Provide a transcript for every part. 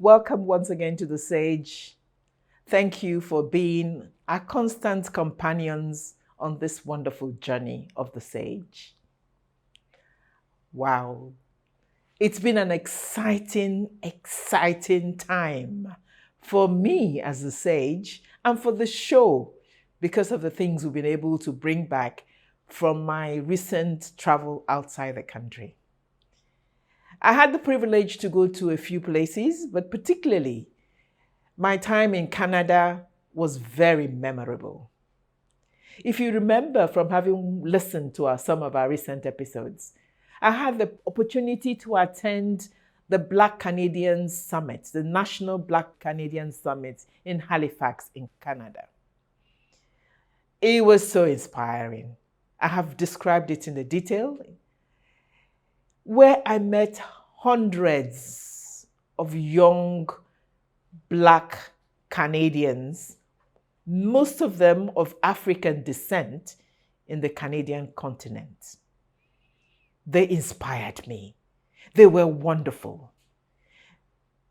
Welcome once again to The Sage. Thank you for being our constant companions on this wonderful journey of The Sage. Wow. It's been an exciting time for me as The Sage and for the show because of the things we've been able to bring back from my recent travel outside the country. I had the privilege to go to a few places, but particularly my time in Canada was very memorable. If you remember from having listened to some of our recent episodes, I had the opportunity to attend the Black Canadians Summit, the National Black Canadians Summit in Halifax in Canada. It was so inspiring. I have described it in the detail, where I met hundreds of young Black Canadians, most of them of African descent, in the Canadian continent. They inspired me. They were wonderful.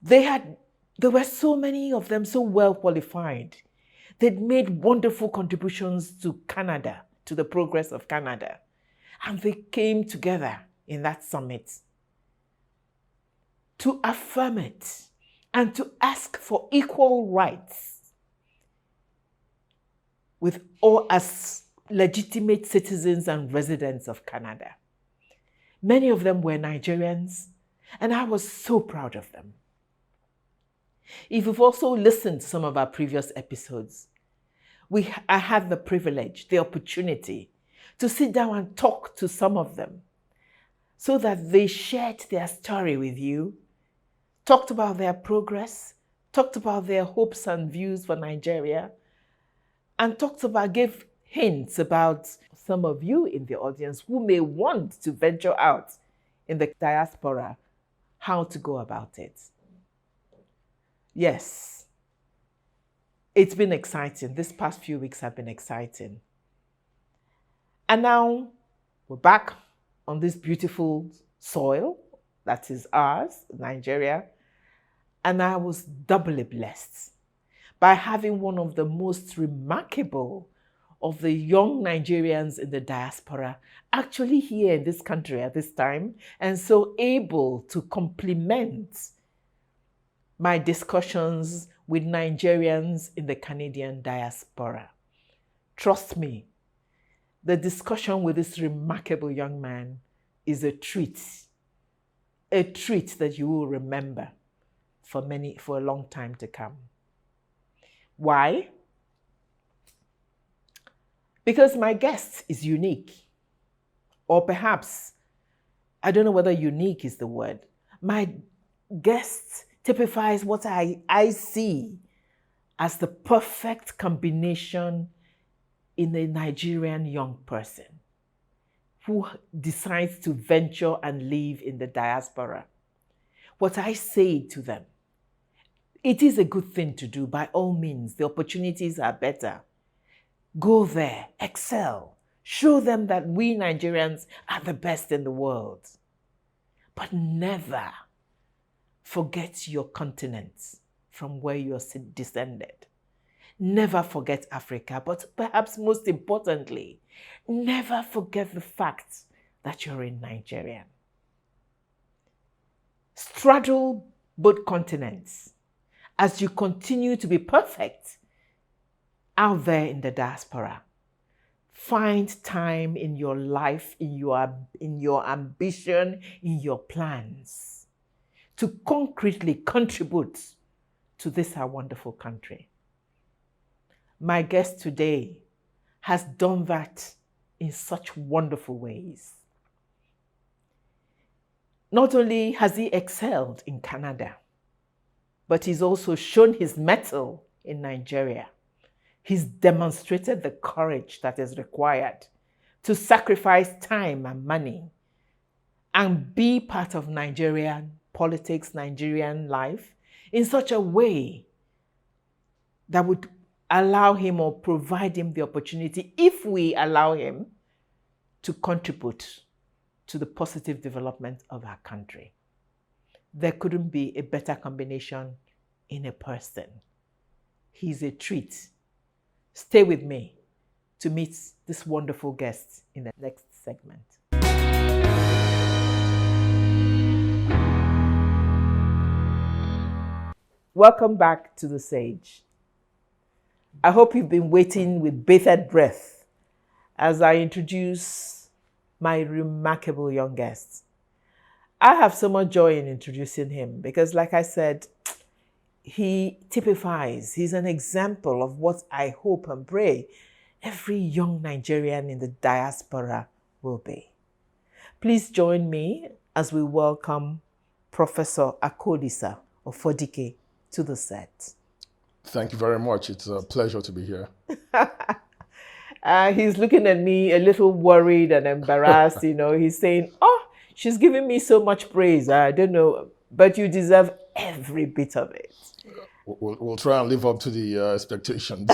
There were so many of them so well qualified. They'd made wonderful contributions to Canada, to the progress of Canada. And they came together in that summit to affirm it and to ask for equal rights with all as legitimate citizens and residents of Canada. Many of them were Nigerians, and I was so proud of them. If you've also listened to some of our previous episodes, I had the privilege, the opportunity to sit down and talk to some of them so that they shared their story with you, talked about their progress, talked about their hopes and views for Nigeria, and gave hints about some of you in the audience who may want to venture out in the diaspora, how to go about it. Yes, it's been exciting. This past few weeks have been exciting. And now we're back on this beautiful soil that is ours, Nigeria. And I was doubly blessed by having one of the most remarkable of the young Nigerians in the diaspora actually here in this country at this time, and so able to complement my discussions with Nigerians in the Canadian diaspora. Trust me, the discussion with this remarkable young man is a treat that you will remember for a long time to come. Why? Because my guest is unique. Or perhaps, I don't know whether unique is the word. My guest typifies what I see as the perfect combination in a Nigerian young person who decides to venture and live in the diaspora. What I say to them, it is a good thing to do, by all means. The opportunities are better. Go there, excel, show them that we Nigerians are the best in the world. But never forget your continent from where you're descended. Never forget Africa, but perhaps most importantly, never forget the fact that you're in Nigeria. Straddle both continents as you continue to be perfect out there in the diaspora. Find time in your life, in your ambition, in your plans to concretely contribute to this our wonderful country. My guest today has done that in such wonderful ways. Not only has he excelled in Canada, but he's also shown his mettle in Nigeria. He's demonstrated the courage that is required to sacrifice time and money and be part of Nigerian politics, Nigerian life in such a way that would allow him or provide him the opportunity, if we allow him, to contribute to the positive development of our country. There couldn't be a better combination in a person. He's a treat. Stay with me to meet this wonderful guest in the next segment. Welcome back to The Sage. I hope you've been waiting with bated breath as I introduce my remarkable young guest. I have so much joy in introducing him because, like I said, he typifies, he's an example of what I hope and pray every young Nigerian in the diaspora will be. Please join me as we welcome Professor Akolisa Ufodike to the set. Thank you very much. It's a pleasure to be here. He's looking at me a little worried and embarrassed. He's saying, "Oh, she's giving me so much praise. I don't know, but you deserve every bit of it." We'll try and live up to the expectations.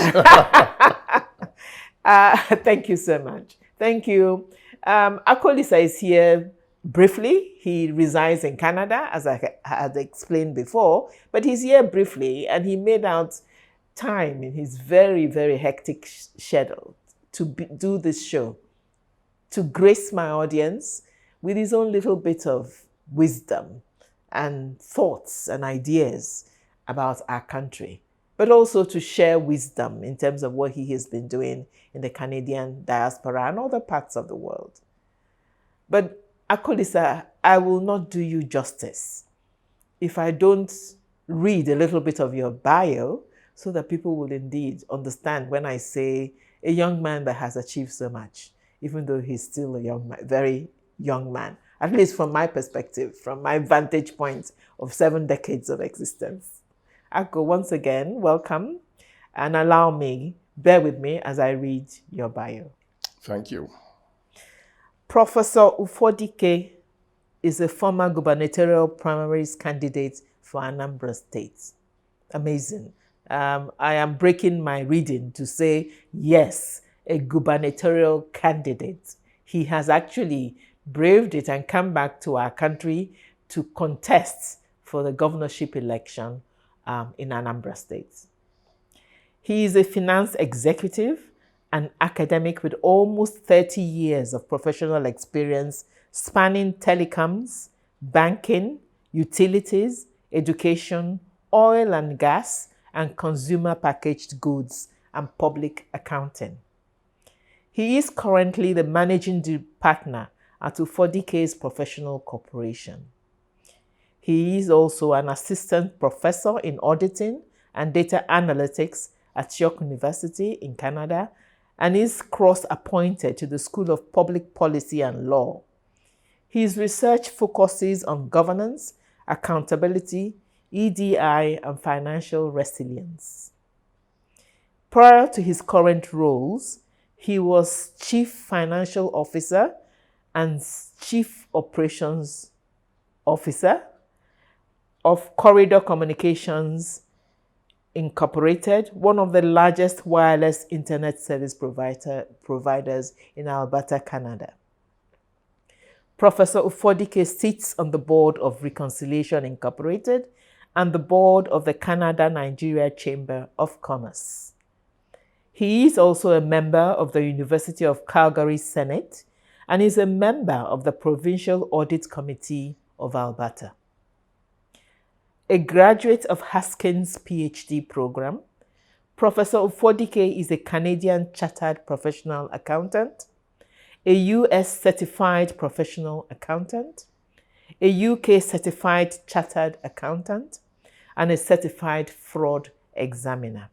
Thank you so much. Thank you. Akolisa is here briefly. He resides in Canada, as I had explained before, but he's here briefly, and he made out time in his very, very hectic schedule to do this show, to grace my audience with his own little bit of wisdom and thoughts and ideas about our country, but also to share wisdom in terms of what he has been doing in the Canadian diaspora and other parts of the world. But Akolisa, I will not do you justice if I don't read a little bit of your bio so that people will indeed understand when I say a young man that has achieved so much, even though he's still a young man, very young man, at least from my perspective, from my vantage point of 7 decades of existence. Ako, once again, welcome, and bear with me as I read your bio. Thank you. Professor Ufodike is a former gubernatorial primaries candidate for Anambra State. Amazing. I am breaking my reading to say, yes, a gubernatorial candidate. He has actually braved it and come back to our country to contest for the governorship election in Anambra State. He is a finance executive and academic with almost 30 years of professional experience spanning telecoms, banking, utilities, education, oil and gas, and consumer packaged goods and public accounting. He is currently the managing partner at Ufodike's Professional Corporation. He is also an assistant professor in auditing and data analytics at York University in Canada, and is cross-appointed to the School of Public Policy and Law. His research focuses on governance, accountability, EDI, and financial resilience. Prior to his current roles, he was Chief Financial Officer and Chief Operations Officer of Corridor Communications Incorporated, one of the largest wireless internet service providers in Alberta, Canada. Professor Ufodike sits on the board of Reconciliation Incorporated and the board of the Canada-Nigeria Chamber of Commerce. He is also a member of the University of Calgary Senate and is a member of the Provincial Audit Committee of Alberta. A graduate of Haskins PhD program, Professor Ufodike is a Canadian Chartered Professional Accountant, a US Certified Professional Accountant, a UK Certified Chartered Accountant, and a Certified Fraud Examiner.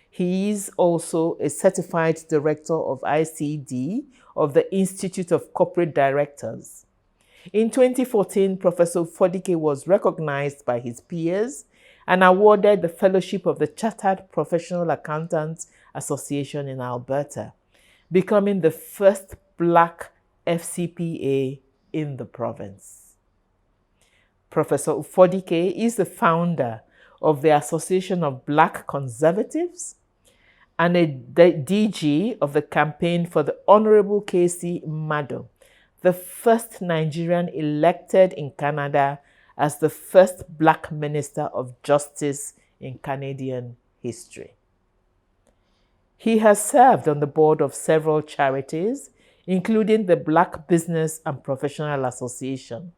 He is also a Certified Director of ICD of the Institute of Corporate Directors. In 2014, Professor Ufodike was recognized by his peers and awarded the Fellowship of the Chartered Professional Accountants Association in Alberta, becoming the first Black FCPA in the province. Professor Ufodike is the founder of the Association of Black Conservatives and a DG of the campaign for the Honorable K.C. Mado, the first Nigerian elected in Canada as the first Black Minister of Justice in Canadian history. He has served on the board of several charities, including the Black Business and Professional Association.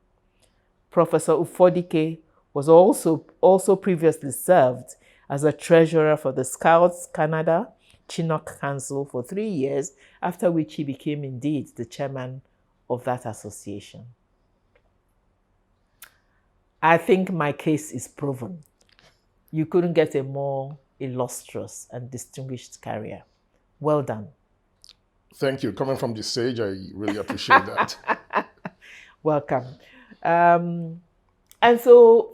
Professor Ufodike was also previously served as a treasurer for the Scouts Canada Chinook Council for 3 years, after which he became indeed the chairman of that association. I think my case is proven. You couldn't get a more illustrious and distinguished career. Well done. Thank you. Coming from the stage, I really appreciate that. Welcome. And so,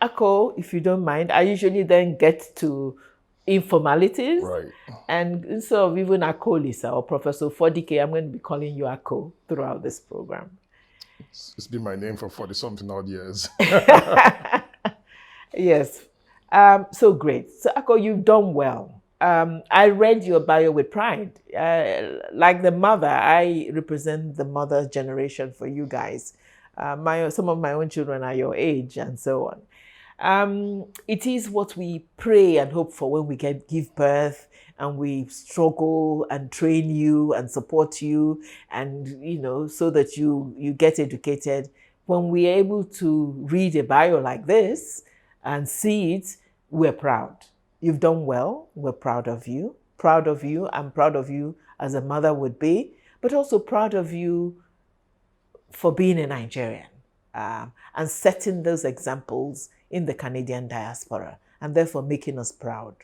Ako, if you don't mind, I usually then get to informalities. Right. And so even Ako Lisa or Professor Fodike, I'm going to be calling you Ako throughout this program. It's been my name for 40-something odd years. Yes. So great. So Ako, you've done well. I read your bio with pride. Like the mother, I represent the mother generation for you guys. Some of my own children are your age and so on. It is what we pray and hope for when we give birth and we struggle and train you and support you and, so that you get educated. When we're able to read a bio like this and see it, we're proud. You've done well. We're proud of you. Proud of you. I'm proud of you as a mother would be, but also proud of you for being a Nigerian and setting those examples in the Canadian diaspora and therefore making us proud.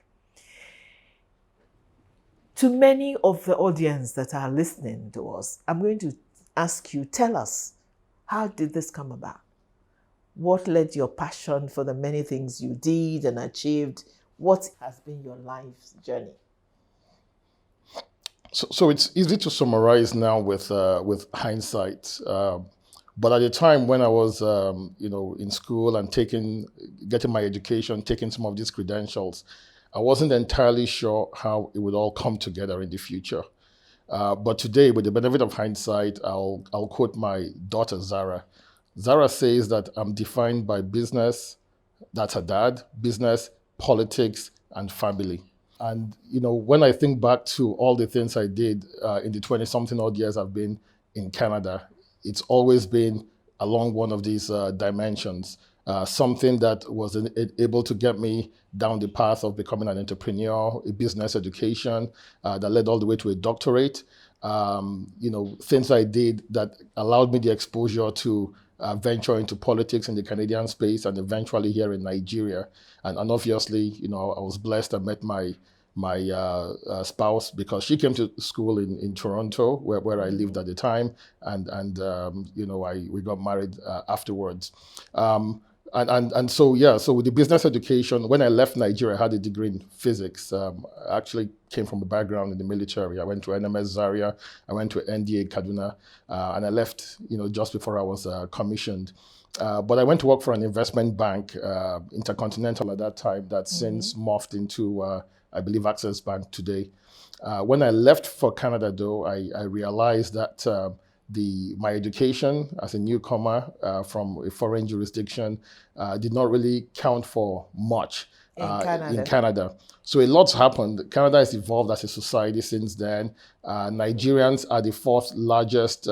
To many of the audience that are listening to us, I'm going to ask you, tell us, how did this come about? What led your passion for the many things you did and achieved? What has been your life's journey? So it's easy to summarize now with hindsight. But at the time when I was, in school and getting my education, taking some of these credentials, I wasn't entirely sure how it would all come together in the future. But today, with the benefit of hindsight, I'll quote my daughter, Zara. Zara says that I'm defined by business, that's her dad, business, politics, and family. And, when I think back to all the things I did in the 20-something odd years I've been in Canada, it's always been along one of these dimensions, something that was able to get me down the path of becoming an entrepreneur, a business education that led all the way to a doctorate. Things I did that allowed me the exposure to venture into politics in the Canadian space and eventually here in Nigeria. And obviously, I was blessed. I met my spouse because she came to school in Toronto where I lived at the time. And we got married afterwards. So with the business education, when I left Nigeria, I had a degree in physics. I actually came from a background in the military. I went to NMS Zaria, I went to NDA Kaduna, and I left, just before I was commissioned. But I went to work for an investment bank, Intercontinental at that time, that's since morphed into, I believe, Access Bank today. When I left for Canada, though, I realized that my education as a newcomer from a foreign jurisdiction did not really count for much in Canada. So a lot's happened. Canada has evolved as a society since then. Nigerians are the fourth largest,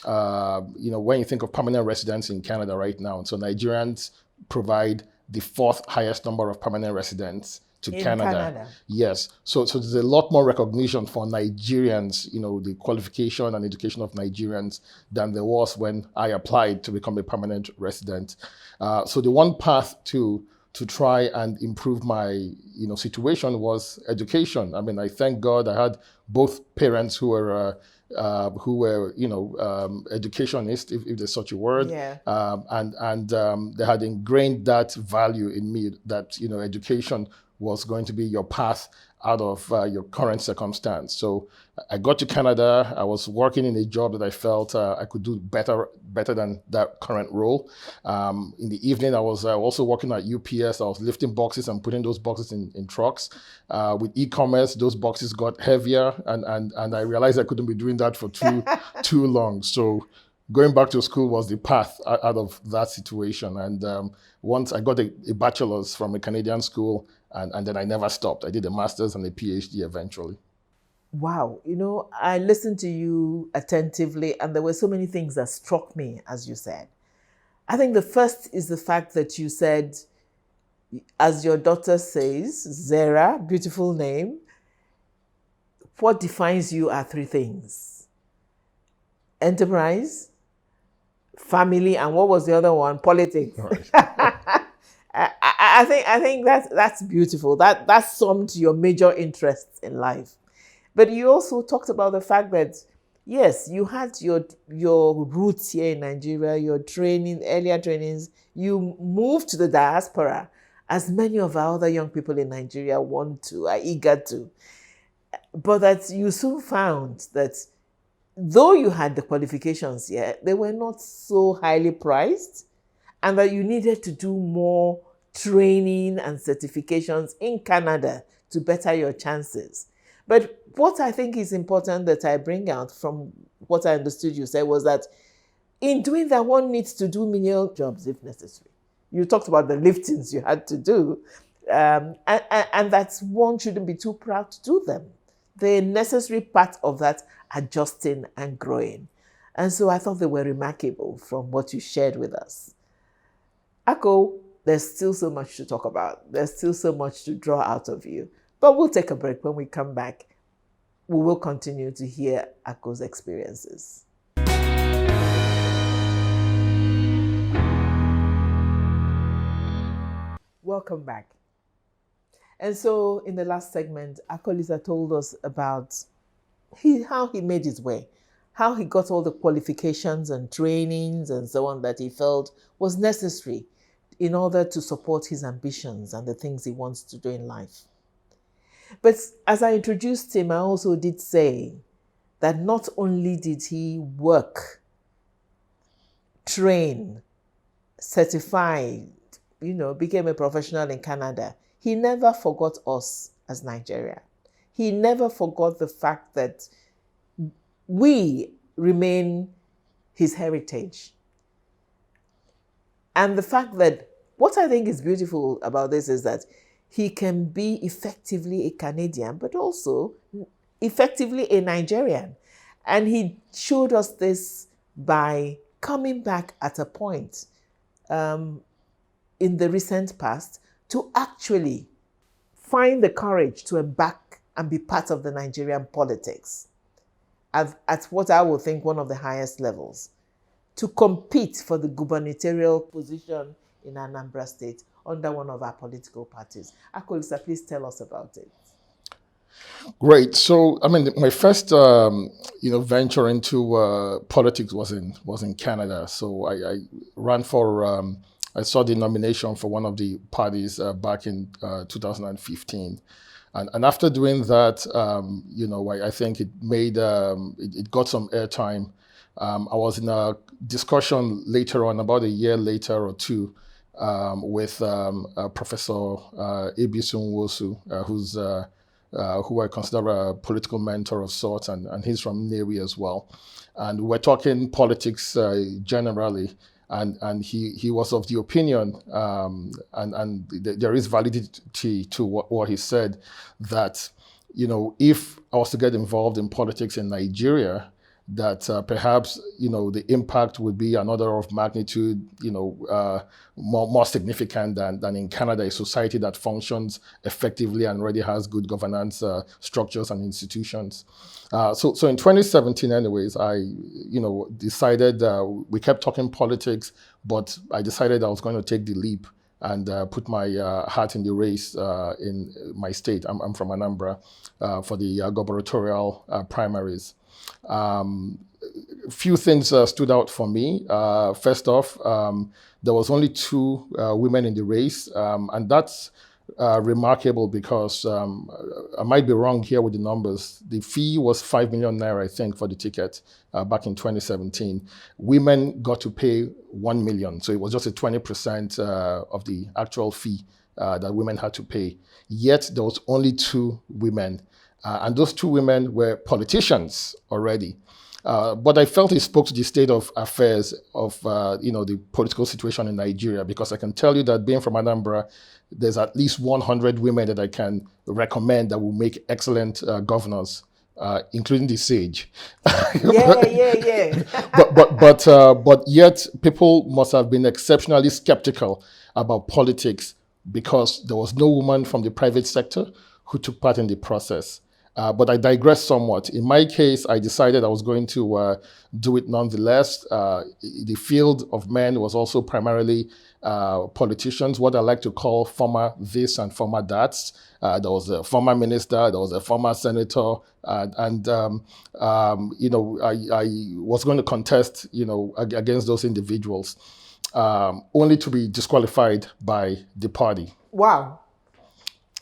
when you think of permanent residents in Canada right now. And so Nigerians provide the fourth highest number of permanent residents to Canada. Yes. So there's a lot more recognition for Nigerians, the qualification and education of Nigerians than there was when I applied to become a permanent resident. So the one path to try and improve my, situation was education. I mean, I thank God I had both parents who were educationists, if there's such a word. Yeah. And they had ingrained that value in me that, education was going to be your path out of your current circumstance. So I got to Canada. I was working in a job that I felt I could do better than that current role. In the evening, I was also working at UPS. I was lifting boxes and putting those boxes in trucks. With e-commerce, those boxes got heavier, and I realized I couldn't be doing that for too long. So going back to school was the path out of that situation. And once I got a bachelor's from a Canadian school, and then I never stopped. I did a master's and a PhD eventually. Wow. I listened to you attentively, and there were so many things that struck me, as you said. I think the first is the fact that you said, as your daughter says, Zara, beautiful name, what defines you are three things: enterprise, family, and what was the other one? Politics. Right. I think that's beautiful. That summed your major interests in life. But you also talked about the fact that, yes, you had your roots here in Nigeria, your training, earlier trainings. You moved to the diaspora, as many of our other young people in Nigeria are eager to. But that you soon found that though you had the qualifications here, they were not so highly priced, and that you needed to do more training and certifications in Canada to better your chances. But what I think is important that I bring out from what I understood you say was that in doing that, one needs to do menial jobs if necessary. You talked about the liftings you had to do, and that one shouldn't be too proud to do them. The necessary part of that, adjusting and growing. And so I thought they were remarkable from what you shared with us. Ako, there's still so much to talk about. There's still so much to draw out of you. But we'll take a break. When we come back, we will continue to hear Ako's experiences. Welcome back. And so in the last segment, Akolisa told us about how he made his way, how he got all the qualifications and trainings and so on that he felt was necessary in order to support his ambitions and the things he wants to do in life. But as I introduced him, I also did say that not only did he work, train, certify, became a professional in Canada, he never forgot us as Nigeria. He never forgot the fact that we remain his heritage. And the fact that what I think is beautiful about this is that he can be effectively a Canadian, but also effectively a Nigerian. And he showed us this by coming back at a point in the recent past to actually find the courage to embark and be part of the Nigerian politics at what I would think one of the highest levels, to compete for the gubernatorial position in Anambra State under one of our political parties. Akolisa, please tell us about it. Great. So, my first, venture into politics was in Canada. So I ran for, I saw the nomination for one of the parties back in 2015. And after doing that, I think it made, it got some airtime. I was in a discussion later on, about a year later or two, with Professor Ebisun Wosu, who I consider a political mentor of sorts, and he's from Nnewi as well. And we're talking politics generally, and he was of the opinion, and there is validity to what he said, that, if I was to get involved in politics in Nigeria, that perhaps, the impact would be an order of magnitude, more significant than in Canada, a society that functions effectively and already has good governance structures and institutions. So in 2017, anyways, I, decided, we kept talking politics, but I decided I was going to take the leap and put my hat in the race in my state. I'm from Anambra, for the gubernatorial primaries. Few things stood out for me. First off, there was only 2 women in the race, and that's remarkable because I might be wrong here with the numbers. The fee was 5 million naira, I think, for the ticket back in 2017. Women got to pay 1 million, so it was just a 20% of the actual fee that women had to pay. Yet there was only 2 women. And those two women were politicians already. But I felt it spoke to the state of affairs of the political situation in Nigeria, because I can tell you that being from Anambra, there's at least 100 women that I can recommend that will make excellent governors, including the sage. Yeah. But yet people must have been exceptionally skeptical about politics because there was no woman from the private sector who took part in the process. But I digress somewhat. In my case, I decided I was going to do it nonetheless. The field of men was also primarily politicians, what I like to call former this and former that. There was a former minister, there was a former senator, I was going to contest, against those individuals, only to be disqualified by the party. Wow.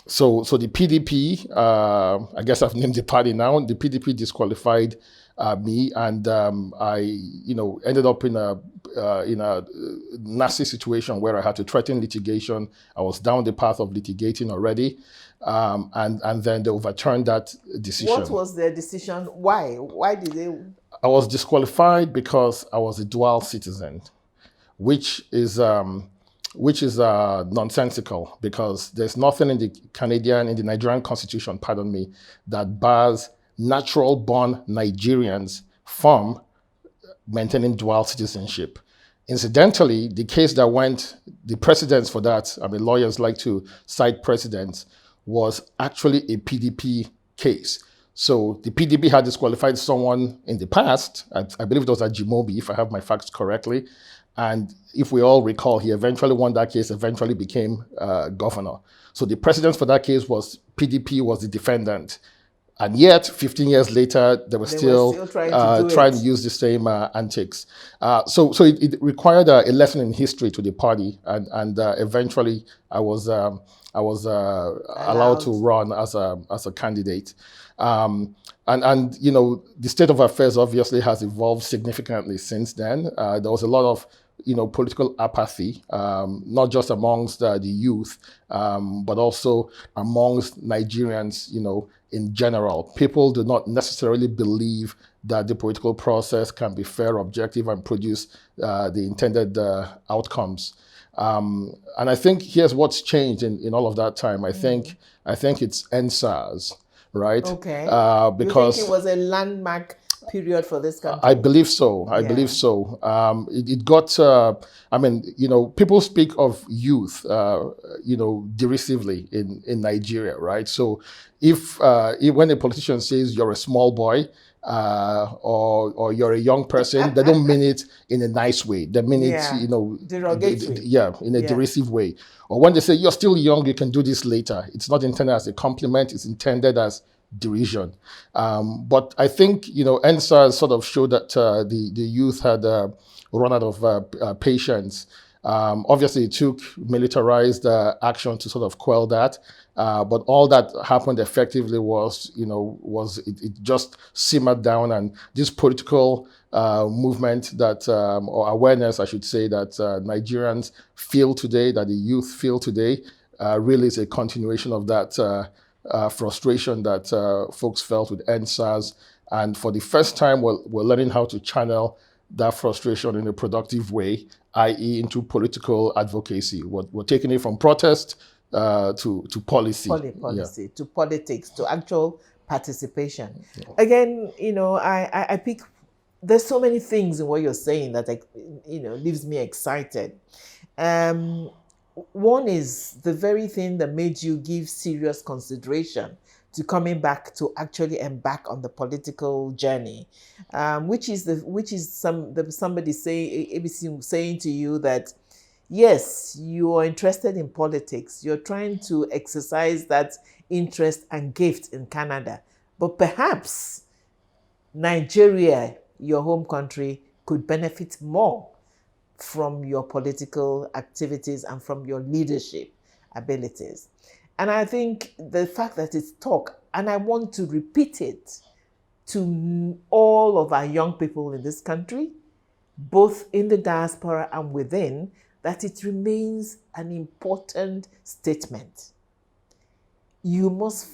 So the PDP, I guess I've named the party now. The PDP disqualified me, and I, ended up in a nasty situation where I had to threaten litigation. I was down the path of litigating already, and then they overturned that decision. What was their decision? Why? Why did they? I was disqualified because I was a dual citizen, which is nonsensical, because there's nothing in the Nigerian constitution, that bars natural-born Nigerians from maintaining dual citizenship. Incidentally, the case that the precedents for that, lawyers like to cite precedents, was actually a PDP case. So the PDP had disqualified someone in the past. I believe it was at Jimobi, if I have my facts correctly. And if we all recall, he eventually won that case, eventually became governor. So the precedent for that case was PDP was the defendant. And yet, 15 years later, they were still trying to use the same antics. So it required a lesson in history to the party. And eventually, I was allowed to run as a candidate. And the state of affairs obviously has evolved significantly since then. There was a lot of political apathy, not just amongst the youth, but also amongst Nigerians, in general. People do not necessarily believe that the political process can be fair, objective, and produce the intended outcomes. And I think here's what's changed in all of that time. I think it's NSAS, right? Okay. Because you think it was a landmark period for this country? I believe so. I believe so. It got, people speak of youth, derisively in Nigeria, right? So if when a politician says you're a small boy, or you're a young person, they don't mean it in a nice way. They mean it, derogatory. In a derisive way. Or when they say you're still young, you can do this later. It's not intended as a compliment. It's intended as derision. But I think, NSAS sort of showed that the youth had run out of patience. Obviously, it took militarized action to sort of quell that. But all that happened effectively was it just simmered down, and this political movement that, or awareness, I should say, that Nigerians feel today, that the youth feel today, really is a continuation of that frustration that folks felt with NSAS. And for the first time, we're learning how to channel that frustration in a productive way, i.e. into political advocacy. We're taking it from protest to policy. Policy, to politics, to actual participation. Yeah. Again, I pick, there's so many things in what you're saying that, leaves me excited. One is the very thing that made you give serious consideration to coming back to actually embark on the political journey, which is somebody ABC saying to you that yes, you are interested in politics, you're trying to exercise that interest and gift in Canada, but perhaps Nigeria, your home country, could benefit more from your political activities and from your leadership abilities. And I think the fact that it's talk, and I want to repeat it to all of our young people in this country, both in the diaspora and within, that it remains an important statement. You must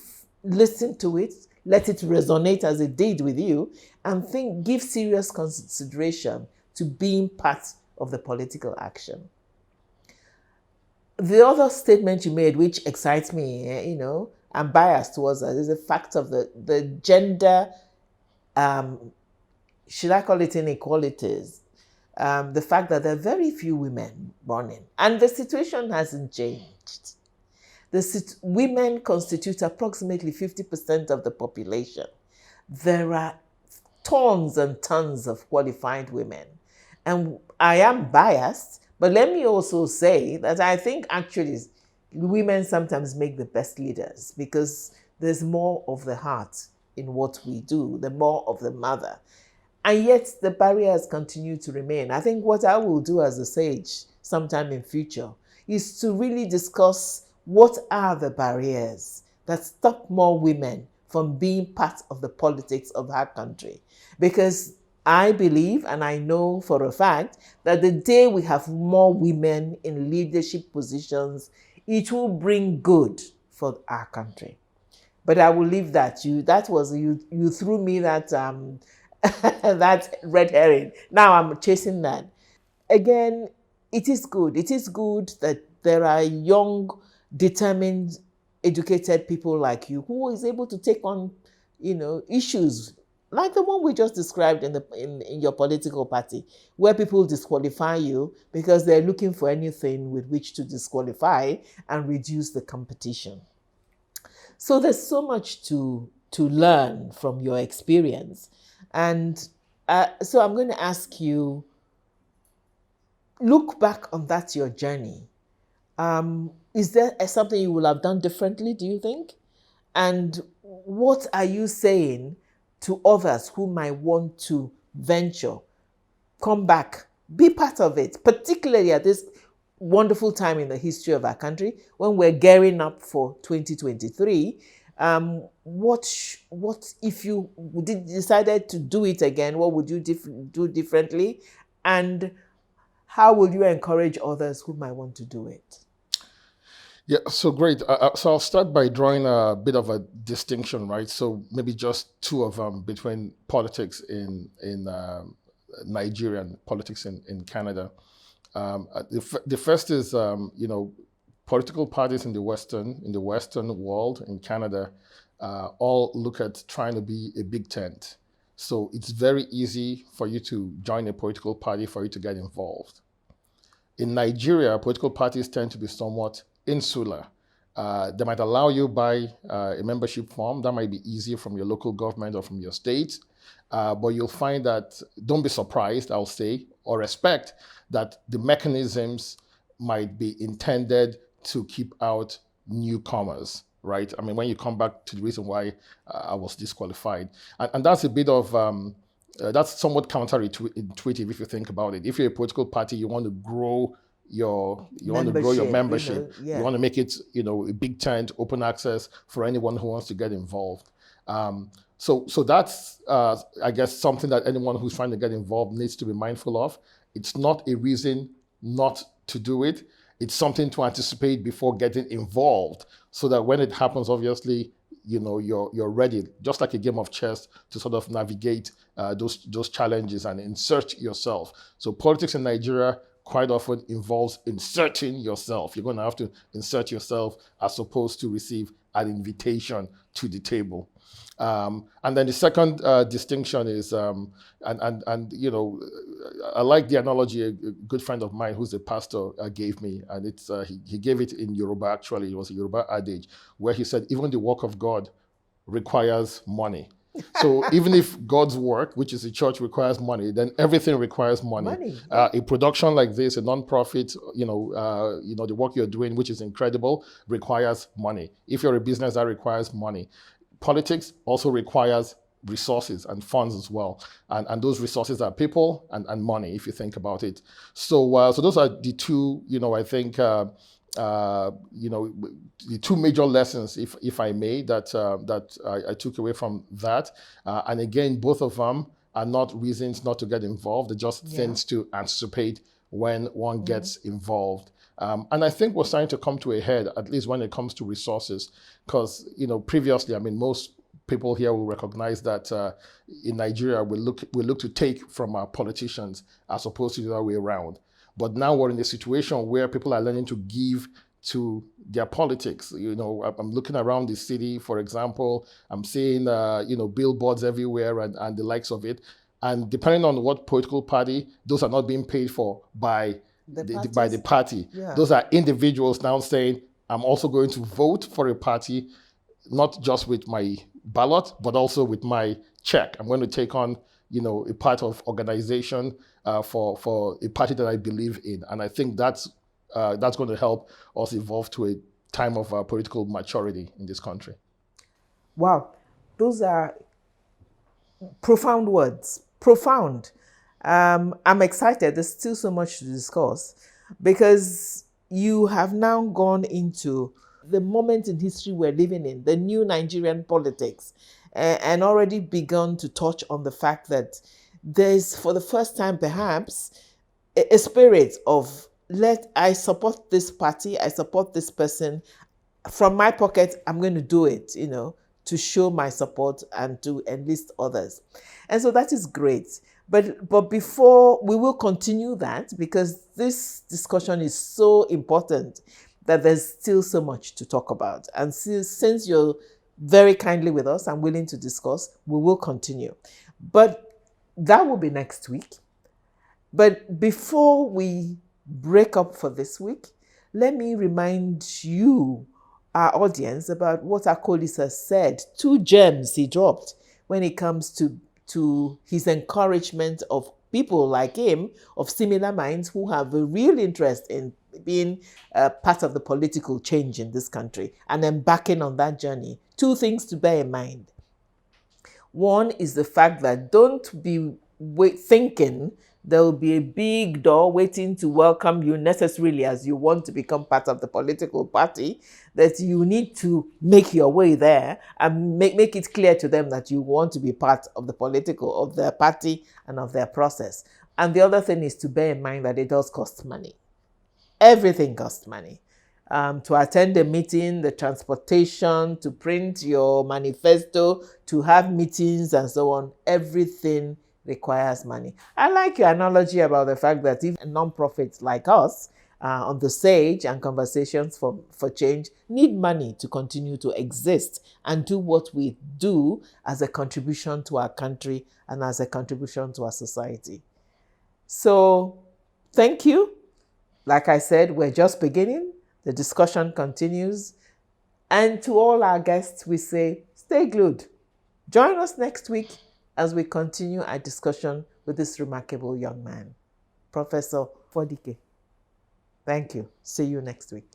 listen to it, let it resonate as it did with you, and give serious consideration to being part of the political action. The other statement you made, which excites me, I'm biased towards that, is the fact of the gender, should I call it inequalities? The fact that there are very few women running, and the situation hasn't changed. Women constitute approximately 50% of the population. There are tons and tons of qualified women. And I am biased, but let me also say that I think actually women sometimes make the best leaders because there's more of the heart in what we do, the more of the mother. And yet the barriers continue to remain. I think what I will do as a sage sometime in future is to really discuss what are the barriers that stop more women from being part of the politics of our country. Because I believe, and I know for a fact, that the day we have more women in leadership positions, it will bring good for our country. But I will leave that. You threw me that that red herring. Now I'm chasing that. Again, it is good. It is good that there are young, determined, educated people like you who is able to take on, issues like the one we just described in your political party, where people disqualify you because they're looking for anything with which to disqualify and reduce the competition. So there's so much to learn from your experience. And so I'm going to ask you, look back on that, your journey. Is there something you will have done differently, do you think? And what are you saying to others who might want to venture, come back, be part of it, particularly at this wonderful time in the history of our country when we're gearing up for 2023? What if you decided to do it again? What would you do differently? And how will you encourage others who might want to do it? Yeah, so great. So I'll start by drawing a bit of a distinction, right? So maybe just two of them between politics in Nigeria and politics in Canada. The first is, political parties in the Western world, in Canada, all look at trying to be a big tent. So it's very easy for you to join a political party, for you to get involved. In Nigeria, political parties tend to be somewhat insular. They might allow you by a membership form. That might be easier from your local government or from your state. But you'll find that, don't be surprised, I'll say, or expect that the mechanisms might be intended to keep out newcomers, right? I mean, when you come back to the reason why I was disqualified. And that's a bit of, that's somewhat counterintuitive if you think about it. If you're a political party, you want to grow your membership. You want to make it, a big tent, open access for anyone who wants to get involved. So that's, I guess, something that anyone who's trying to get involved needs to be mindful of. It's not a reason not to do it. It's something to anticipate before getting involved, so that when it happens, obviously, you're ready, just like a game of chess, to sort of navigate those challenges and insert yourself. So politics in Nigeria quite often involves inserting yourself. You're going to have to insert yourself as opposed to receive an invitation to the table. And then the second distinction is, I like the analogy a good friend of mine who's a pastor gave me, and it's he gave it in Yoruba. Actually, it was a Yoruba adage where he said, even the work of God requires money. So even if God's work, which is the church, requires money, then everything requires money. A production like this, a non-profit, the work you're doing, which is incredible, requires money. If you're a business, that requires money. Politics also requires resources and funds as well. And those resources are people and money, if you think about it. So those are the two, I think, the two major lessons, if I may, that I took away from that. And again, both of them are not reasons not to get involved. They're just things to anticipate when one gets involved. And I think we're starting to come to a head, at least when it comes to resources, because, previously, most people here will recognize that in Nigeria, we look to take from our politicians as opposed to the other way around. But now we're in a situation where people are learning to give to their politics. I'm looking around the city, for example, I'm seeing, billboards everywhere and the likes of it. And depending on what political party, those are not being paid for by the party. Yeah. Those are individuals now saying, I'm also going to vote for a party, not just with my ballot, but also with my check. I'm going to take on, a part of organization for a party that I believe in. And I think that's going to help us evolve to a time of political maturity in this country. Wow, those are profound words. Profound. I'm excited. There's still so much to discuss because you have now gone into the moment in history we're living in, the new Nigerian politics, and already begun to touch on the fact that there's, for the first time perhaps, a spirit of I support this party, I support this person. From my pocket, I'm going to do it, to show my support and to enlist others. And so that is great. But before, we will continue that because this discussion is so important that there's still so much to talk about. And since you're very kindly with us and willing to discuss, we will continue. But that will be next week. But before we break up for this week, let me remind you, our audience, about what Akolis said. 2 gems he dropped when it comes to his encouragement of people like him, of similar minds, who have a real interest in being part of the political change in this country and embarking on that journey. 2 things to bear in mind. One is the fact that don't be thinking there will be a big door waiting to welcome you necessarily as you want to become part of the political party, that you need to make your way there and make it clear to them that you want to be part of of their party and of their process. And the other thing is to bear in mind that it does cost money. Everything costs money. To attend a meeting, the transportation, to print your manifesto, to have meetings and so on, everything requires money. I like your analogy about the fact that even non-profits like us on the Sage and Conversations for Change need money to continue to exist and do what we do as a contribution to our country and as a contribution to our society. So, thank you. Like I said, we're just beginning. The discussion continues. And to all our guests, we say, stay glued. Join us next week as we continue our discussion with this remarkable young man, Professor Fodike. Thank you. See you next week.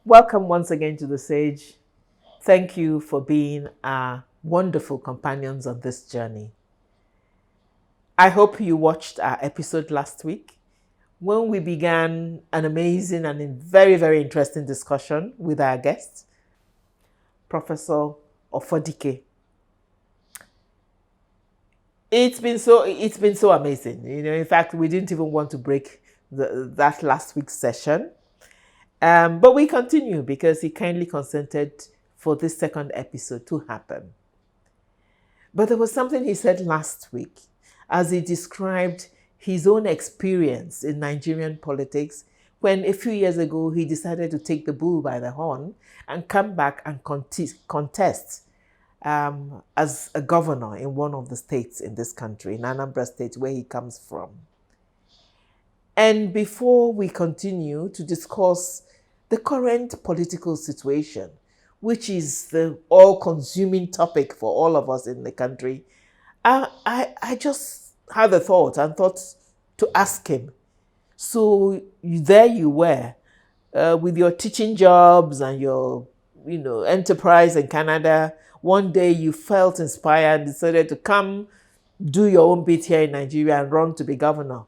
Welcome once again to the Sage. Thank you for being our wonderful companions on this journey. I hope you watched our episode last week when we began an amazing and very, very interesting discussion with our guest, Professor Ofodike. It's been so amazing. In fact, we didn't even want to break that last week's session. But we continue because he kindly consented for this second episode to happen. But there was something he said last week as he described his own experience in Nigerian politics when a few years ago he decided to take the bull by the horn and come back and contest as a governor in one of the states in this country, in Anambra State, where he comes from. And before we continue to discuss the current political situation, which is the all-consuming topic for all of us in the country, I just had a thought to ask him. So there you were, with your teaching jobs and your, enterprise in Canada. One day you felt inspired, decided to come do your own bit here in Nigeria and run to be governor.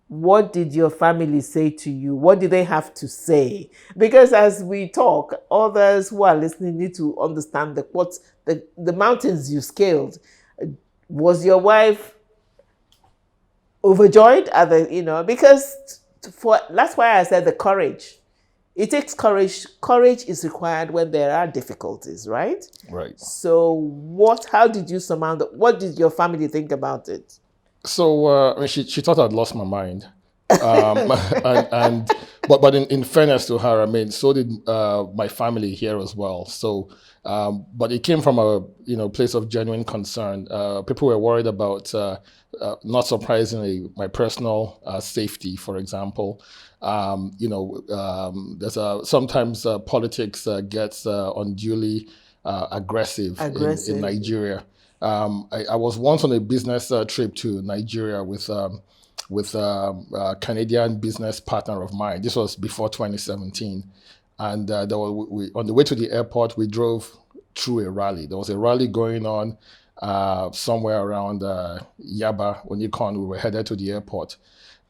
What did your family say to you? What did they have to say? Because as we talk, others who are listening need to understand the mountains you scaled. Was your wife overjoyed at because that's why I said the courage. It takes courage. Courage is required when there are difficulties, right? Right. So how did you surmount it? What did your family think about it? So she thought I'd lost my mind, but in fairness to her, so did my family here as well. So, but it came from a place of genuine concern. People were worried about, not surprisingly, my personal safety, for example. There's sometimes politics gets unduly aggressive in Nigeria. I was once on a business trip to Nigeria with a Canadian business partner of mine. This was before 2017, and on the way to the airport, we drove through a rally. There was a rally going on somewhere around Yaba, Onikon. We were headed to the airport,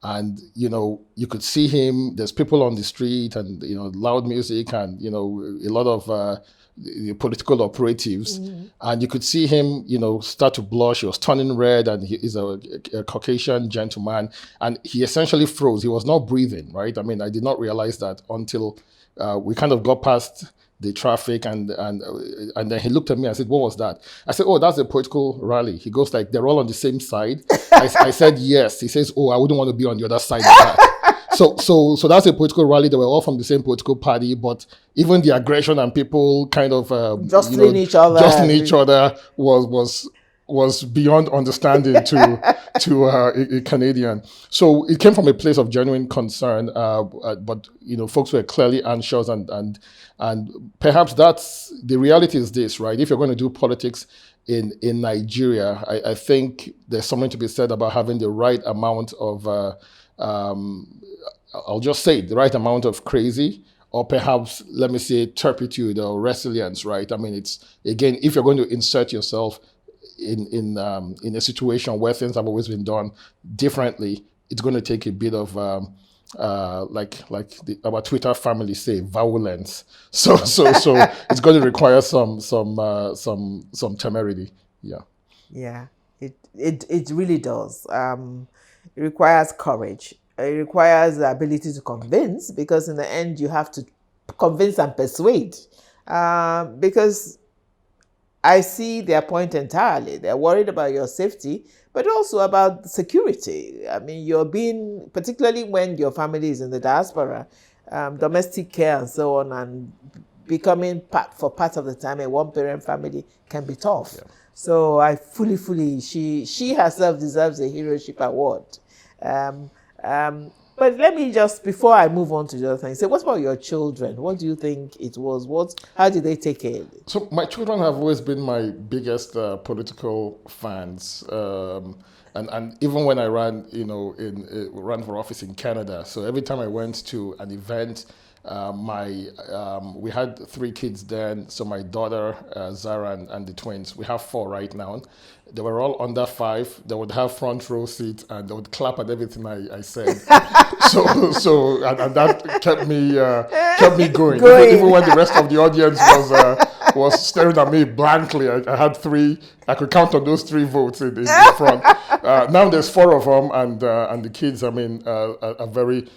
and you could see him. There's people on the street, and loud music, and a lot of the political operatives, and you could see him, start to blush. He was turning red, and he's a Caucasian gentleman, and he essentially froze. He was not breathing, right? I did not realize that until we kind of got past the traffic, and then he looked at me and said, "What was that?" I said, "Oh, that's a political rally." He goes like, "They're all on the same side?" I said, "Yes." He says, "Oh, I wouldn't want to be on the other side of that." So that's a political rally. They were all from the same political party, but even the aggression and people kind of jostling each other was beyond understanding to a Canadian. So it came from a place of genuine concern, but folks were clearly anxious, and perhaps that's the reality. Is this right? If you're going to do politics in Nigeria, I think there's something to be said about having the right amount of I'll just say the right amount of crazy, or perhaps, let me say, turpitude or resilience, right? It's, again, if you're going to insert yourself in a situation where things have always been done differently, it's going to take a bit of like our Twitter family say, violence. So it's going to require some temerity. Yeah, it really does. It requires courage. It requires the ability to convince, because in the end you have to convince and persuade. Because I see their point entirely. They're worried about your safety, but also about security. You're being, particularly when your family is in the diaspora, domestic care and so on, and becoming part of the time a one-parent family can be tough. Yeah. So I fully, she herself deserves a heroship award. But let me just, before I move on to the other things, say, what about your children? What do you think it was? How did they take it? So my children have always been my biggest political fans. And even when I ran, ran for office in Canada, so every time I went to an event, we had 3 kids then. So my daughter, Zara, and the twins, we have 4 right now. They were all under 5. They would have front row seats and they would clap at everything I said. And that kept me going. Even when the rest of the audience was staring at me blankly, I had 3. I could count on those 3 votes in front. Now there's 4 of them, and the kids, I mean, are very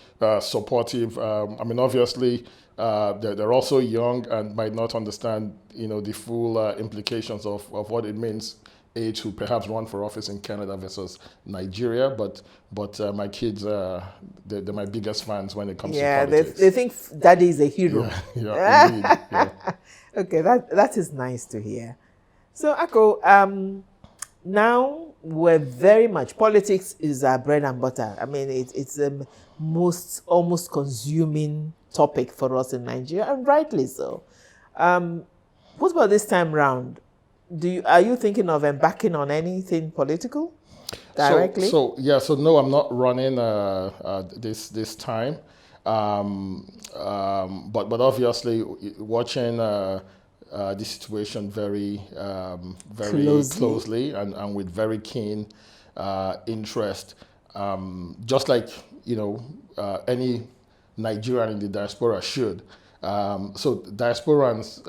supportive. I mean, obviously, they're also young and might not understand, the full implications of what it means to perhaps run for office in Canada versus Nigeria. But my kids, they're my biggest fans when it comes to politics. They think Daddy is a hero. Yeah, indeed. Yeah. Okay, that is nice to hear. So, Ako, now we're very much, politics is our bread and butter. I mean, it's the most almost consuming topic for us in Nigeria, and rightly so. What about this time round? Are you thinking of embarking on anything political directly? So no, I'm not running this time. But obviously watching the situation very closely and with very keen interest. Just like any Nigerian in the diaspora should. So diasporans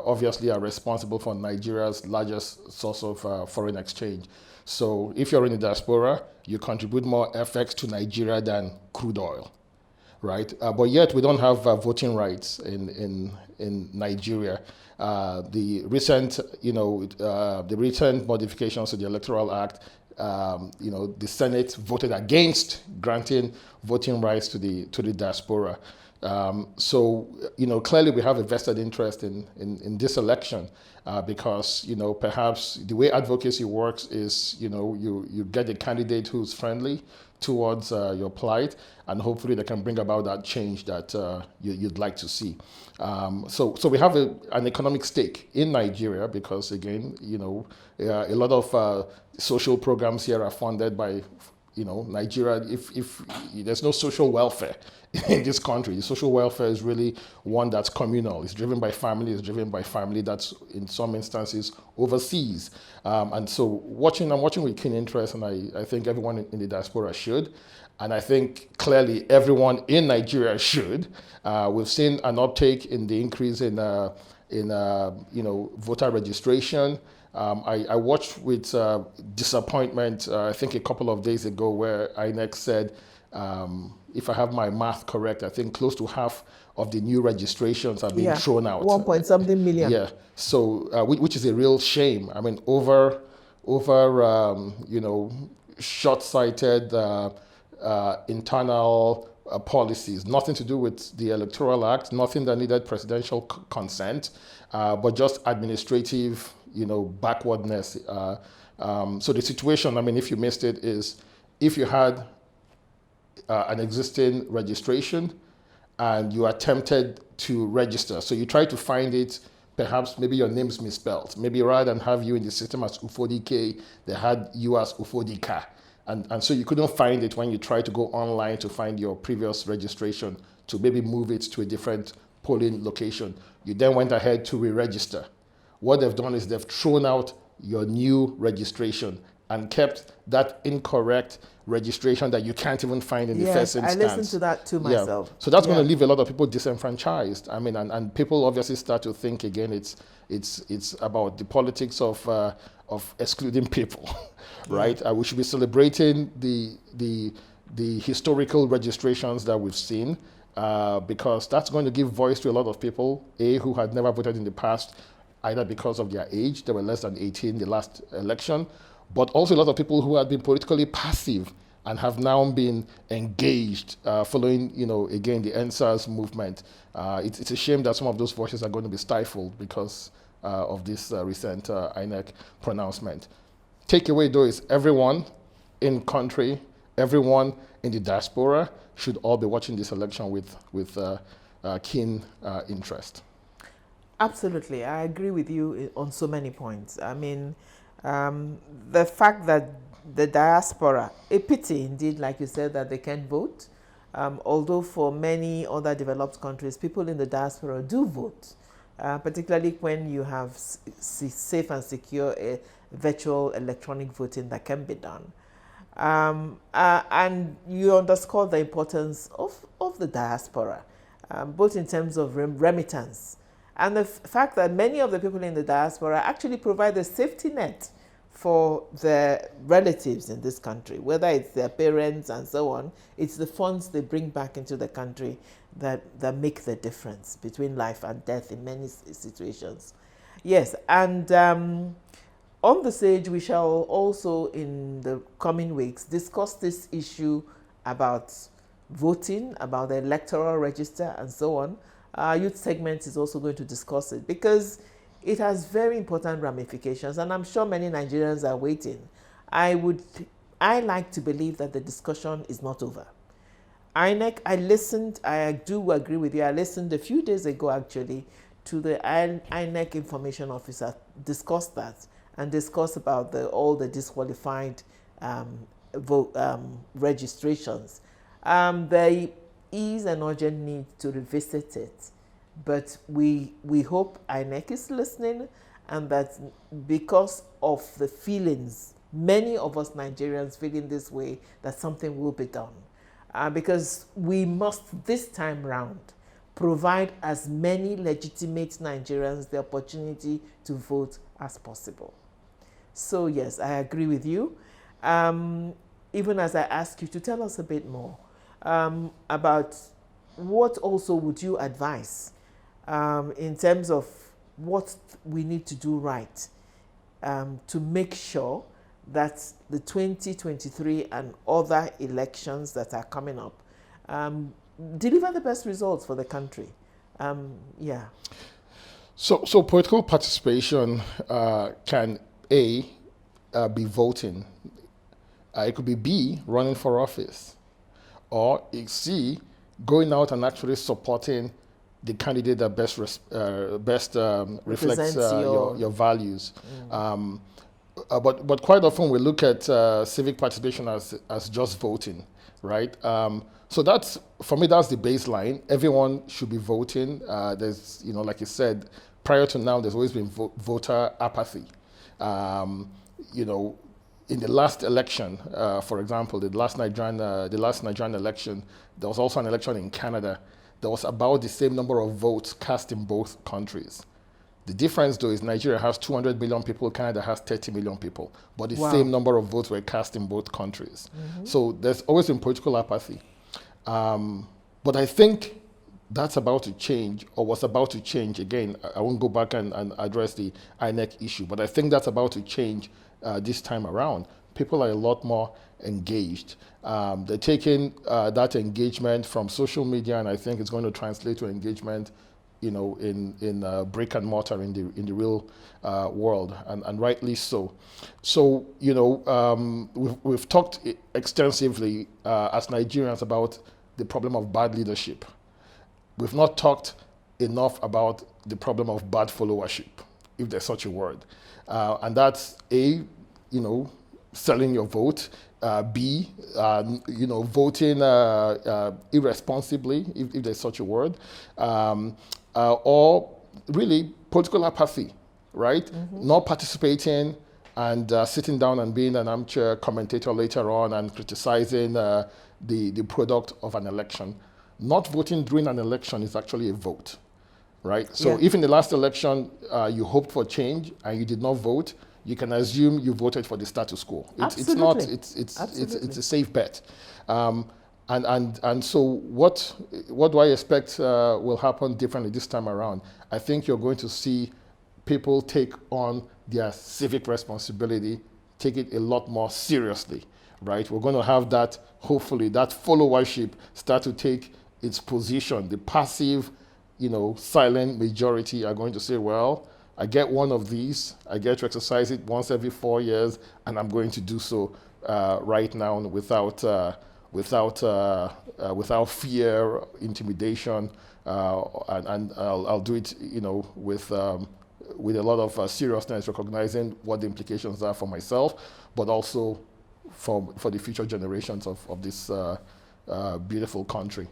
obviously are responsible for Nigeria's largest source of foreign exchange. So if you're in the diaspora, you contribute more FX to Nigeria than crude oil, right? But yet we don't have voting rights in Nigeria. The recent modifications to the Electoral Act, the Senate voted against granting voting rights to the diaspora. So clearly we have a vested interest in this election because, perhaps the way advocacy works is, you get a candidate who's friendly towards your plight, and hopefully they can bring about that change that you'd like to see. So we have an economic stake in Nigeria because, again, a lot of social programs here are funded by Nigeria. If there's no social welfare in this country, the social welfare is really one that's communal. It's driven by family. It's driven by family that's in some instances overseas. And so I'm watching with keen interest, and I think everyone in the diaspora should. And I think clearly everyone in Nigeria should. We've seen an uptake in the increase in voter registration. I watched with disappointment, I think a couple of days ago, where INEC said, if I have my math correct, I think close to half of the new registrations are being thrown out. 1.something million. Yeah. So, which is a real shame. I mean, over short-sighted internal policies, nothing to do with the Electoral Act, nothing that needed presidential consent, but just administrative, backwardness. So the situation, I mean, if you missed it, is if you had an existing registration and you attempted to register, so you try to find it, perhaps maybe your name's misspelled. Maybe rather than have you in the system as Ufodike, they had you as Ufodika. And so you couldn't find it when you tried to go online to find your previous registration to maybe move it to a different polling location. You then went ahead to re-register. What they've done is they've thrown out your new registration and kept that incorrect registration that you can't even find in the first instance. I listened to that too myself. So that's going to leave a lot of people disenfranchised. I mean, and people obviously start to think again, it's about the politics of excluding people, right? We should be celebrating the historical registrations that we've seen because that's going to give voice to a lot of people, who had never voted in the past, either because of their age, they were less than 18 the last election, but also a lot of people who had been politically passive and have now been engaged following, again, the NSAS movement. It's a shame that some of those voices are going to be stifled because of this recent INEC pronouncement. Takeaway, though, is everyone in country, everyone in the diaspora should all be watching this election with keen interest. Absolutely. I agree with you on so many points. I mean, the fact that the diaspora, a pity indeed, like you said, that they can't vote. Although for many other developed countries, people in the diaspora do vote, particularly when you have safe and secure virtual electronic voting that can be done. And you underscore the importance of the diaspora, both in terms of remittance and the fact that many of the people in the diaspora actually provide a safety net for their relatives in this country, whether it's their parents and so on. It's the funds they bring back into the country that make the difference between life and death in many situations. Yes, and on the stage, we shall also, in the coming weeks, discuss this issue about voting, about the electoral register, and so on. Our youth segment is also going to discuss it because it has very important ramifications, and I'm sure many Nigerians are waiting. I like to believe that the discussion is not over. INEC, I do agree with you. I listened a few days ago, actually, to the INEC information officer discuss that and discuss about all the disqualified registrations. There is an urgent need to revisit it, but we hope INEC is listening, and that because of the feelings, many of us Nigerians feeling this way, that something will be done. Because we must, this time round, provide as many legitimate Nigerians the opportunity to vote as possible. So yes, I agree with you. Even as I ask you to tell us a bit more about what also would you advise in terms of what we need to do right to make sure that the 2023 and other elections that are coming up deliver the best results for the country. Yeah. So political participation can A, be voting. It could be B, running for office. Or C, going out and actually supporting the candidate that best reflects your values. But quite often we look at civic participation as just voting, right? So that's, for me, that's the baseline. Everyone should be voting. There's, like you said, prior to now, there's always been voter apathy. In the last election, for example, the last Nigerian election, there was also an election in Canada. There was about the same number of votes cast in both countries. The difference, though, is Nigeria has 200 million people, Canada has 30 million people, but the same number of votes were cast in both countries. So there's always been political apathy. But I think that's about to change, or was about to change. Again, I won't go back and address the INEC issue, but I think that's about to change this time around. People are a lot more engaged. They're taking that engagement from social media, and I think it's going to translate to engagement in brick and mortar in the real world, and rightly so. So we've talked extensively as Nigerians about the problem of bad leadership. We've not talked enough about the problem of bad followership, if there's such a word, and that's A, selling your vote. B, voting irresponsibly, if there's such a word, or really political apathy, right? Not participating and sitting down and being an armchair commentator later on and criticizing the product of an election. Not voting during an election is actually a vote, right? So if in the last election you hoped for change and you did not vote, you can assume you voted for the status quo. It's a safe bet. And so what do I expect will happen differently this time around? I think you're going to see people take on their civic responsibility, take it a lot more seriously, right? We're going to have that, hopefully, that followership start to take its position. The passive, silent majority are going to say, well, I get one of these, I get to exercise it once every 4 years, and I'm going to do so right now without fear, intimidation, and I'll do it, with a lot of seriousness, recognizing what the implications are for myself, but also for the future generations of this beautiful country.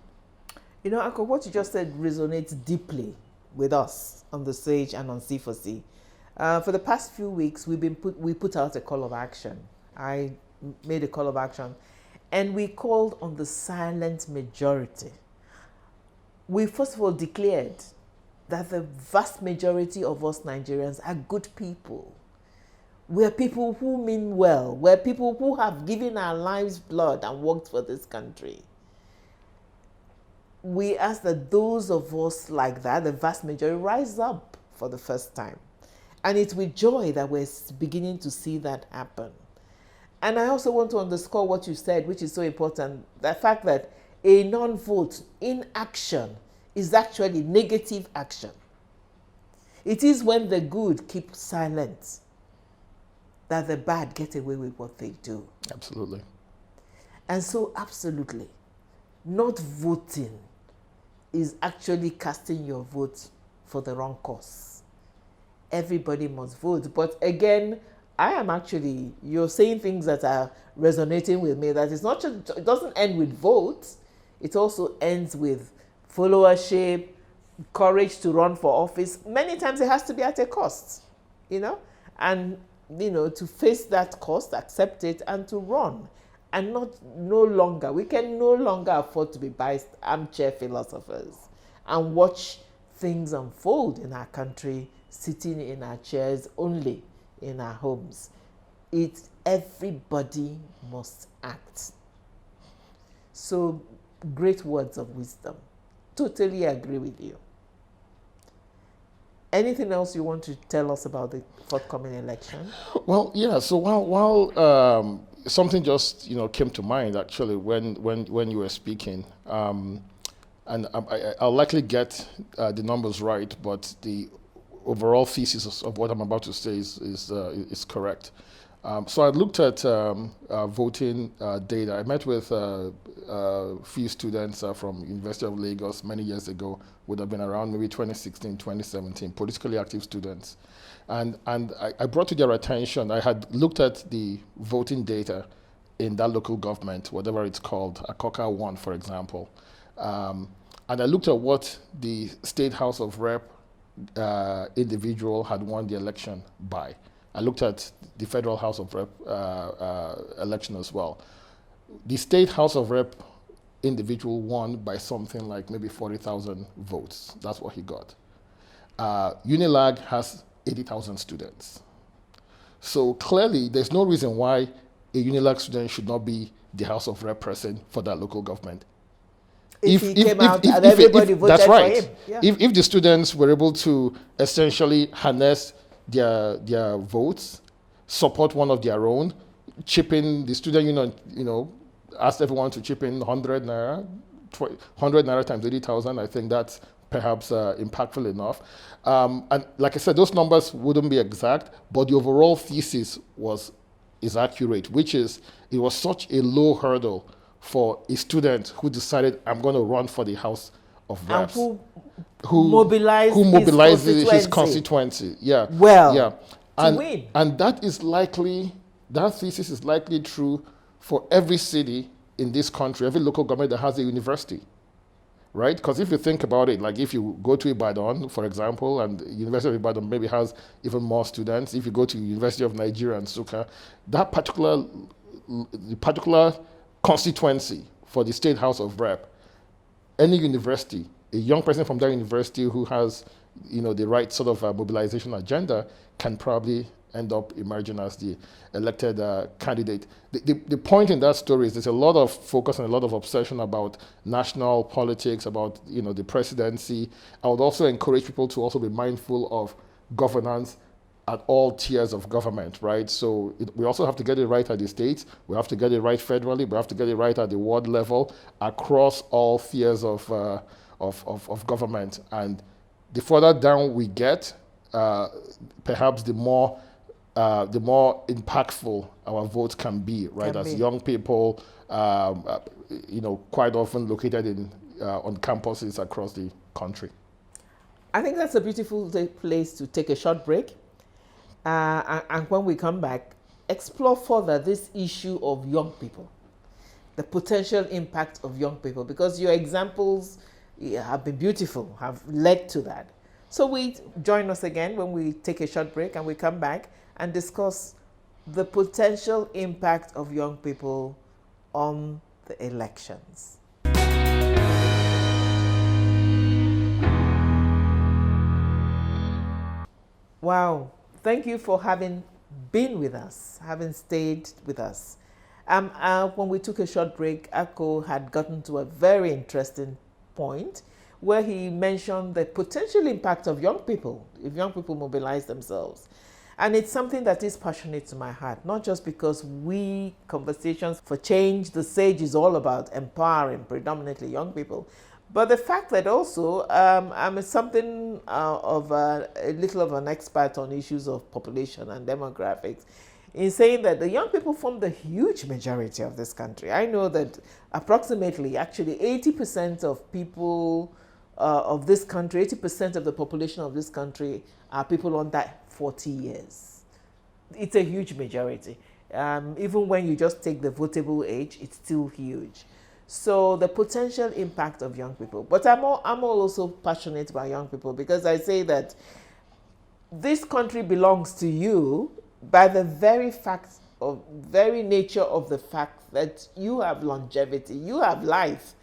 Uncle, what you just said resonates deeply with us on the stage and on C4C. For the past few weeks, we put out a call of action. I made a call of action, and we called on the silent majority. We first of all declared that the vast majority of us Nigerians are good people. We're people who mean well. We're people who have given our lives blood and worked for this country. We ask that those of us like that, the vast majority, rise up for the first time. And it's with joy that we're beginning to see that happen. And I also want to underscore what you said, which is so important, the fact that a non-vote, inaction, is actually negative action. It is when the good keep silent that the bad get away with what they do. Absolutely. And so, absolutely, not voting is actually casting your vote for the wrong cause. Everybody must vote. But again, you're saying things that are resonating with me, that it's not just, it doesn't end with votes, it also ends with followership, courage to run for office. Many times it has to be at a cost, and, to face that cost, accept it, and to run. And we can no longer afford to be biased armchair philosophers and watch things unfold in our country, sitting in our chairs only in our homes. Everybody must act. So, great words of wisdom. Totally agree with you. Anything else you want to tell us about the forthcoming election? Well, yeah. So while something just came to mind actually when you were speaking, and I'll likely get the numbers right, but the overall thesis of what I'm about to say is correct. So I looked at voting data. I met with a few students from University of Lagos many years ago, would have been around maybe 2016, 2017, politically active students. And I brought to their attention, I had looked at the voting data in that local government, whatever it's called, Akoka 1, for example. And I looked at what the State House of Rep individual had won the election by. I looked at the Federal House of Rep election as well. The State House of Rep individual won by something like maybe 40,000 votes. That's what he got. Unilag has 80,000 students. So clearly, there's no reason why a Unilag student should not be the House of Rep person for that local government. If he came out and everybody voted that's right. for him. Yeah. If the students were able to essentially harness their votes, support one of their own, chip in, the student union, asked everyone to chip in 100 naira, 100 naira times 80,000. I think that's perhaps impactful enough. And like I said, those numbers wouldn't be exact, but the overall thesis is accurate, which is it was such a low hurdle for a student who decided, I'm going to run for the House of Reps. And who mobilized his constituency. Yeah. Well, yeah. to win. And that thesis is likely true for every city in this country, every local government that has a university, right? Because if you think about it, like if you go to Ibadan, for example, and University of Ibadan maybe has even more students. If you go to University of Nigeria and Nsukka, that particular constituency for the State House of Rep, any university, a young person from that university who has, the right sort of mobilization agenda can probably end up emerging as the elected candidate. The point in that story is there's a lot of focus and a lot of obsession about national politics, about the presidency. I would also encourage people to also be mindful of governance at all tiers of government, right? So we also have to get it right at the states. We have to get it right federally. We have to get it right at the ward level, across all tiers of government. And the further down we get, perhaps the more impactful our votes can be, right? As young people, quite often located on campuses across the country. I think that's a beautiful place to take a short break. And when we come back, explore further this issue of young people, the potential impact of young people, because your examples have been beautiful, have led to that. So we join us again when we take a short break and we come back and discuss the potential impact of young people on the elections. Wow. Thank you for having been with us, having stayed with us. When we took a short break, Akko had gotten to a very interesting point where he mentioned the potential impact of young people, if young people mobilize themselves. And it's something that is passionate to my heart, not just because we, Conversations for Change, the SAGE is all about empowering predominantly young people, but the fact that also I'm something of a little of an expert on issues of population and demographics, in saying that the young people form the huge majority of this country. I know that approximately, actually 80% of people of this country, 80% of the population of this country are people under 40 years. It's a huge majority. Even when you just take the votable age, it's still huge. So the potential impact of young people. But I'm also passionate about young people because I say that this country belongs to you by the very nature of the fact that you have longevity, you have life.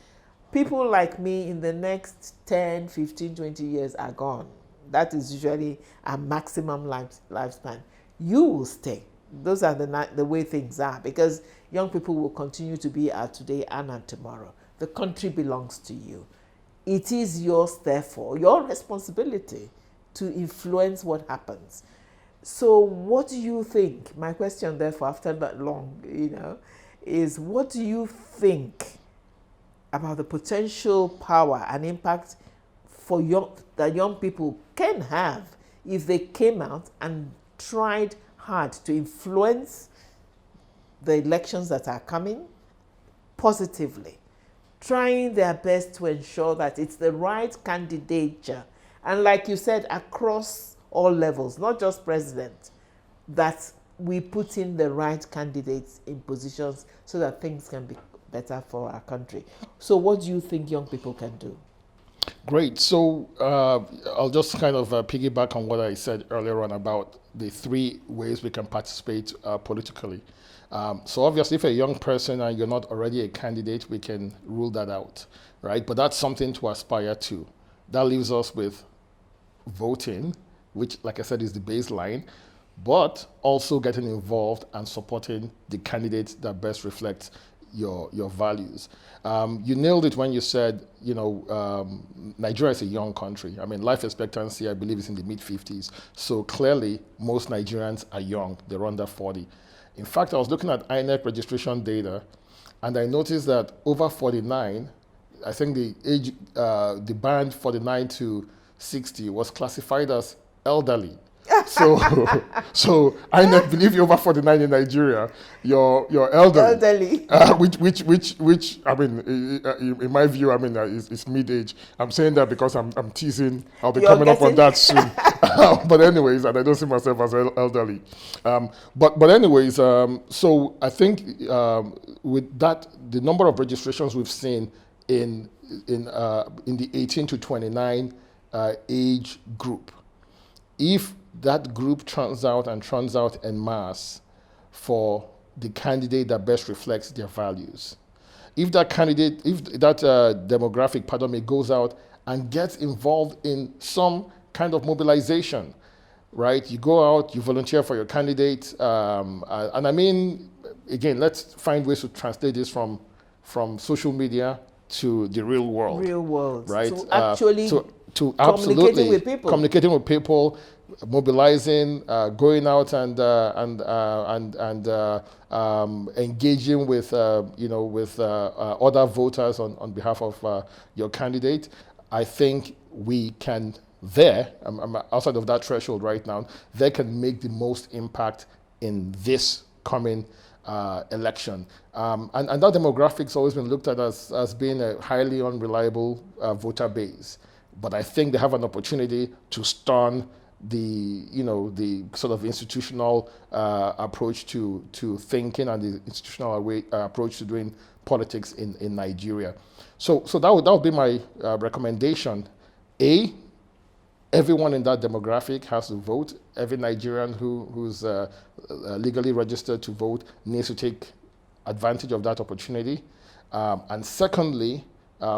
People like me in the next 10, 15, 20 years are gone. That is usually a maximum lifespan. You will stay. Those are the way things are, because young people will continue to be at today and at tomorrow. The country belongs to you. It is yours, therefore, your responsibility to influence what happens. So what do you think? My question, therefore, after that long, is what do you think about the potential power and impact that young people can have if they came out and tried hard to influence the elections that are coming positively, trying their best to ensure that it's the right candidature, and like you said, across all levels, not just president, that we put in the right candidates in positions so that things can be better for our country. So what do you think young people can do? Great. So I'll just kind of piggyback on what I said earlier on about the three ways we can participate politically. So obviously, if you're a young person and you're not already a candidate, we can rule that out, right? But that's something to aspire to. That leaves us with voting, which, like I said, is the baseline, but also getting involved and supporting the candidate that best reflects your values. You nailed it when you said, Nigeria is a young country. I mean, life expectancy, I believe, is in the mid-50s. So clearly, most Nigerians are young. They're under 40. In fact, I was looking at INEC registration data, and I noticed that over 49, I think the age, the band 49 to 60 was classified as elderly. So I believe you're over 49 in Nigeria. You're elderly. Which I mean, in my view, I mean, it's mid-age. I'm saying that because I'm teasing. I'll be coming up on that soon. But anyways, and I don't see myself as elderly. But anyways, so I think with that, the number of registrations we've seen in the 18 to 29 age group, if that group turns out en masse for the candidate that best reflects their values, if that demographic, goes out and gets involved in some kind of mobilization, right? You go out, you volunteer for your candidate, and I mean, again, let's find ways to translate this from social media to the real world. Real world, right? to actually to communicating with people. Communicating with people, mobilizing, going out and engaging with other voters on behalf of your candidate. I think we can I'm outside of that threshold right now, they can make the most impact in this coming election. And that demographic's always been looked at as being a highly unreliable voter base. But I think they have an opportunity to stun the sort of institutional approach to thinking and the institutional approach to doing politics in Nigeria. So that would be my recommendation. A, Everyone in that demographic has to vote. Every Nigerian who's legally registered to vote needs to take advantage of that opportunity. And secondly,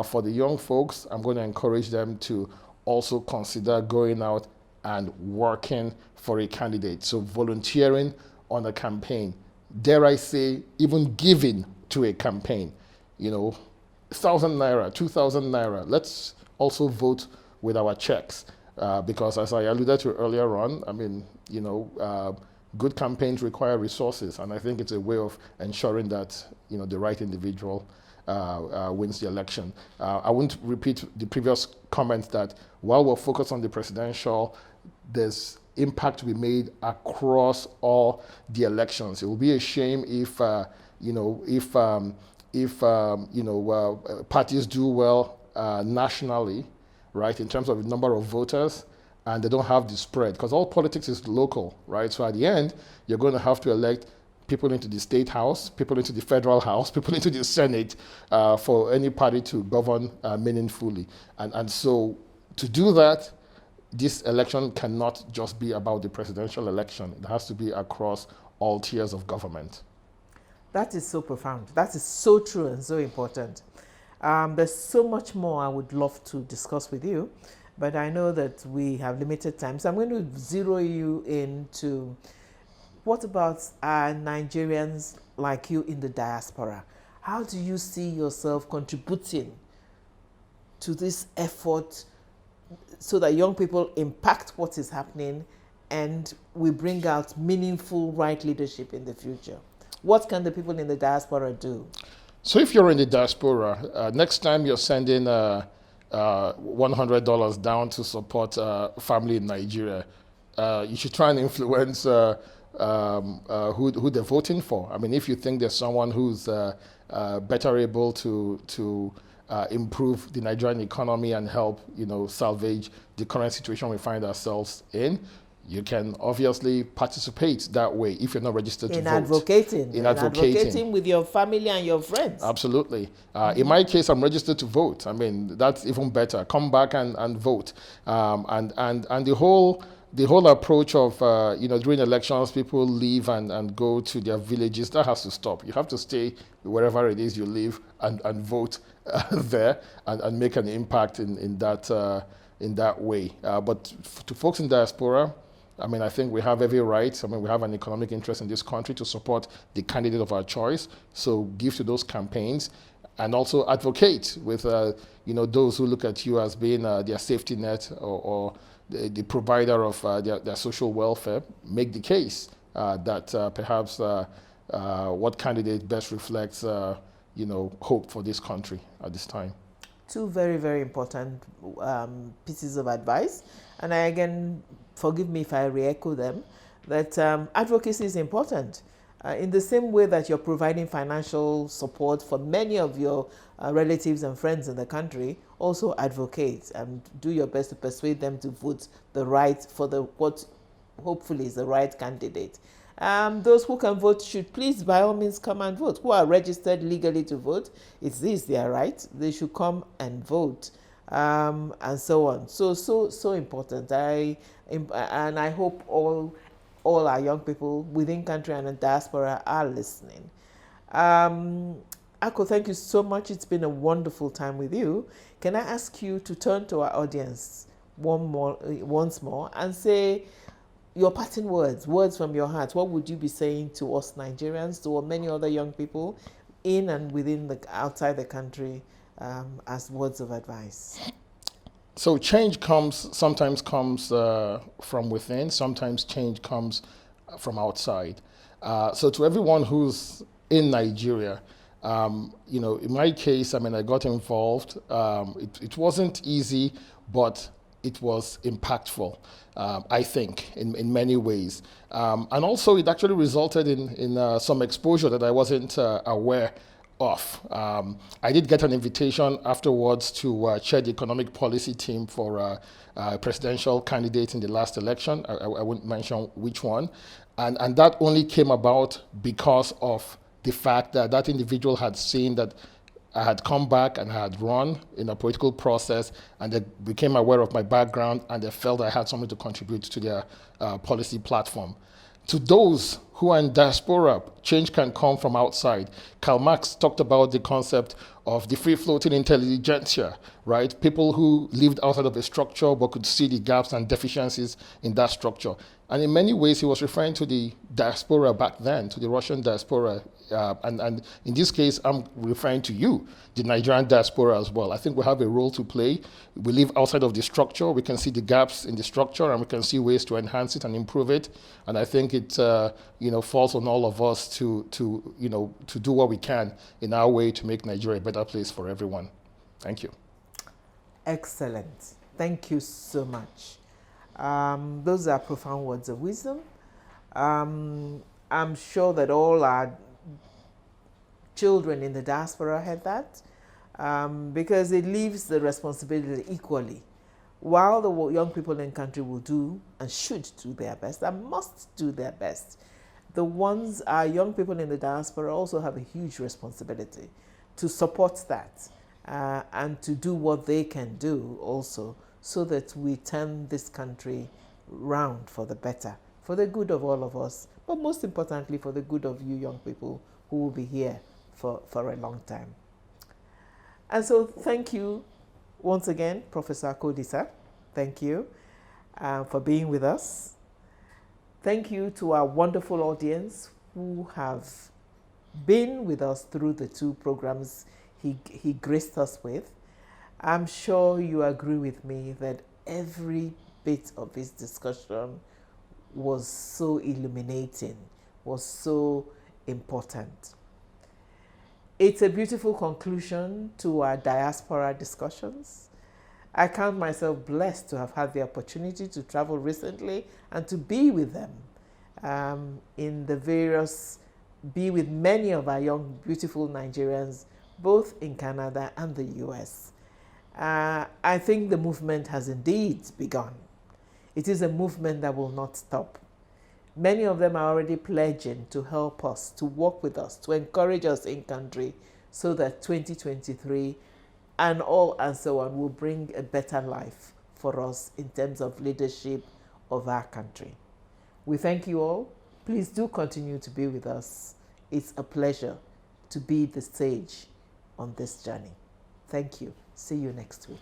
for the young folks, I'm going to encourage them to also consider going out and working for a candidate. So volunteering on a campaign, dare I say, even giving to a campaign, 1,000 naira, 2,000 naira. Let's also vote with our checks. Because as I alluded to earlier on, good campaigns require resources, and I think it's a way of ensuring that the right individual wins the election. I won't repeat the previous comment that while we're focused on the presidential, there's impact to be made across all the elections. It will be a shame if parties do well nationally, right, in terms of the number of voters, and they don't have the spread, because all politics is local, right? So at the end, you're going to have to elect people into the state house, people into the federal house, people into the Senate for any party to govern meaningfully. And so to do that, this election cannot just be about the presidential election. It has to be across all tiers of government. That is so profound. That is so true and so important. There's so much more I would love to discuss with you, but I know that we have limited time. So I'm going to zero you into what about Nigerians like you in the diaspora? How do you see yourself contributing to this effort so that young people impact what is happening and we bring out meaningful right leadership in the future? What can the people in the diaspora do? So if you're in the diaspora, next time you're sending $100 down to support family in Nigeria, you should try and influence who they're voting for. I mean, if you think there's someone who's better able to improve the Nigerian economy and help, salvage the current situation we find ourselves in, you can obviously participate that way if you're not registered to vote. In advocating with your family and your friends. Absolutely. In my case, I'm registered to vote. I mean, that's even better. Come back and vote. And the whole approach of, during elections, people leave and go to their villages, that has to stop. You have to stay wherever it is you live and vote there and make an impact in that way. But to folks in diaspora, I mean, I think we have every right. I mean, we have an economic interest in this country to support the candidate of our choice. So give to those campaigns and also advocate with, those who look at you as being their safety net or the provider of their social welfare. Make the case that perhaps what candidate best reflects, hope for this country at this time. Two very, very important pieces of advice. And I, again, forgive me if I re-echo them, that advocacy is important. In the same way that you're providing financial support for many of your relatives and friends in the country, also advocate and do your best to persuade them to vote what hopefully is the right candidate. Those who can vote should please, by all means, come and vote. Who are registered legally to vote, it's their right. They should come and vote, and so on. So important. I hope all our young people within country and in diaspora are listening. Ako, thank you so much. It's been a wonderful time with you. Can I ask you to turn to our audience once more and say your parting words from your heart? What would you be saying to us Nigerians, to many other young people in and outside the country as words of advice? So change sometimes comes from within, sometimes change comes from outside. So to everyone who's in Nigeria, in my case, I mean, I got involved. It wasn't easy, but it was impactful, I think, in many ways. And also it actually resulted in some exposure that I wasn't aware of. I did get an invitation afterwards to chair the economic policy team for a presidential candidate in the last election. I won't mention which one. And that only came about because of the fact that that individual had seen that I had come back and I had run in a political process, and they became aware of my background, and they felt I had something to contribute to their policy platform. To those who are in diaspora, change can come from outside. Karl Marx talked about the concept of the free-floating intelligentsia, right? People who lived outside of a structure but could see the gaps and deficiencies in that structure. And in many ways, he was referring to the diaspora back then, to the Russian diaspora. And in this case, I'm referring to you, the Nigerian diaspora as well. I think we have a role to play. We live outside of the structure. We can see the gaps in the structure, and we can see ways to enhance it and improve it. And I think it falls on all of us to do what we can in our way to make Nigeria a better place for everyone. Thank you. Excellent. Thank you so much. Those are profound words of wisdom. I'm sure that all our children in the diaspora had that, because it leaves the responsibility equally. While the young people in country will do and should do their best and must do their best, our young people in the diaspora also have a huge responsibility to support that and to do what they can do also, so that we turn this country round for the better, for the good of all of us, but most importantly for the good of you young people who will be here for a long time. And so thank you once again, Professor Kodisa. Thank you for being with us. Thank you to our wonderful audience who have been with us through the two programs he graced us with. I'm sure you agree with me that every bit of this discussion was so illuminating, was so important. It's a beautiful conclusion to our diaspora discussions. I count myself blessed to have had the opportunity to travel recently and to be with them be with many of our young, beautiful Nigerians, both in Canada and the US. I think the movement has indeed begun. It is a movement that will not stop. Many of them are already pledging to help us, to work with us, to encourage us in country, so that 2023 and so on will bring a better life for us in terms of leadership of our country. We thank you all. Please do continue to be with us. It's a pleasure to be the sage on this journey. Thank you. See you next week.